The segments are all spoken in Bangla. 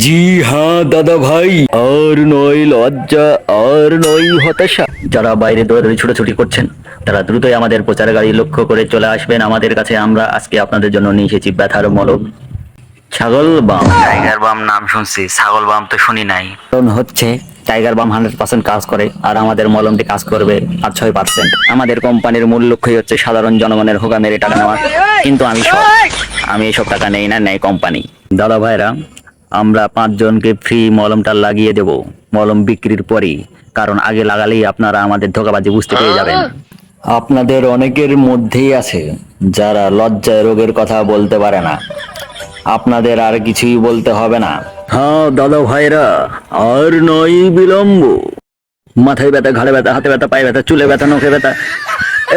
জি হ্যাঁ দাদা ভাই, আর নয় লজ্জা, আর নয় হতাশা। যারা বাইরে দৌড়াদৌড়ি ছুটোছুটি করছেন তারা দ্রুতই আমাদের প্রচার গাড়ি লক্ষ্য করে চলে আসবেন আমাদের কাছে। আমরা আজকে আপনাদের জন্য নিয়ে এসেছি ব্যথার মলম, ছাগল বাম। টাইগার বাম নাম শুনছি, ছাগল বাম তো শুনি নাই। কারণ হচ্ছে টাইগার বাম 100% কাজ করে, আর আমাদের মলমটি কাজ করবে 5-6%। আমাদের কোম্পানির মূল লক্ষ্যই হচ্ছে সাধারণ জনগণের হোগা মেরে টাকা নেওয়া, কিন্তু আমি এসব টাকা নেই না, নেই কোম্পানি। দাদা ভাইরা, আমরা 5 জনকে ফ্রি মলমটা লাগিয়ে দেব মলম বিক্রির পরেই, কারণ আগে লাগালেই আপনারা আমাদের ধোঁকাবাজি বুঝতে পেরে যাবেন। আপনাদের অনেকের মধ্যেই আছে যারা লজ্জায় রোগের কথা বলতে পারে না, আপনাদের আর কিছুই বলতে হবে না। হ্যাঁ দাদা ভাইরা, আর নয় বিলম্ব। মাথায় ব্যথা, ঘাড়ে ব্যথা, হাতে ব্যথা, পায়ে ব্যথা, চুলে ব্যথা, নখে ব্যথা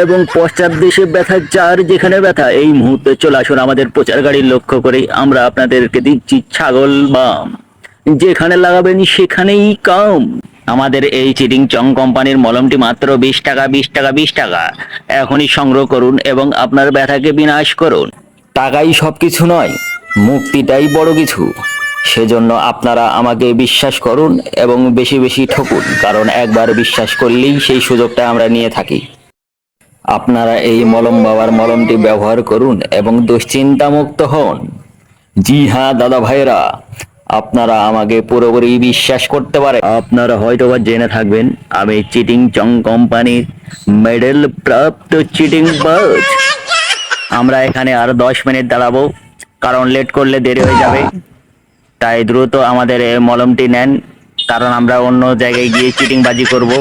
এবং পশ্চাৎ দেশে ব্যথা, যার যেখানে ব্যথা এই মুহূর্তে চলে আসুন আমাদের প্রচার গাড়ি লক্ষ্য করে। আমরা আপনাদেরকে দিচ্ছি ছাগল বাম, যেখানে লাগাবেন সেখানেই কাম। আমাদের এই চিটিং চং কোম্পানির মলমটি মাত্র 20 টাকা, 20 টাকা, 20 টাকা। এখনই সংগ্রহ করুন এবং আপনার ব্যথাকে বিনাশ করুন। টাকাই সবকিছু নয়, মুক্তিটাই বড় কিছু। সেজন্য আপনারা আমাকে বিশ্বাস করুন এবং বেশি বেশি ঠকুন, কারণ একবার বিশ্বাস করলেই সেই সুযোগটা আমরা নিয়ে থাকি। আপনারা এই মলম বাবার মলমটি ব্যবহার করুন এবং দুশ্চিন্তা মুক্ত হন। জি হ্যাঁ দাদা ভাইরা, আপনারা আমাকে পুরোপুরি বিশ্বাস করতে পারেন। আপনারা হয়তোবা জেনে থাকবেন আমি চিটিং চং কোম্পানির মেডেল প্রাপ্ত চিটিং বাজ। আমরা এখানে আর 10 মিনিট দাঁড়াবো, কারণ লেট করলে দেরি হয়ে যাবে। তাই দ্রুত আমাদের এই মলমটি নেন, কারণ আমরা অন্য জায়গায় গিয়ে চিটিংবাজি করব।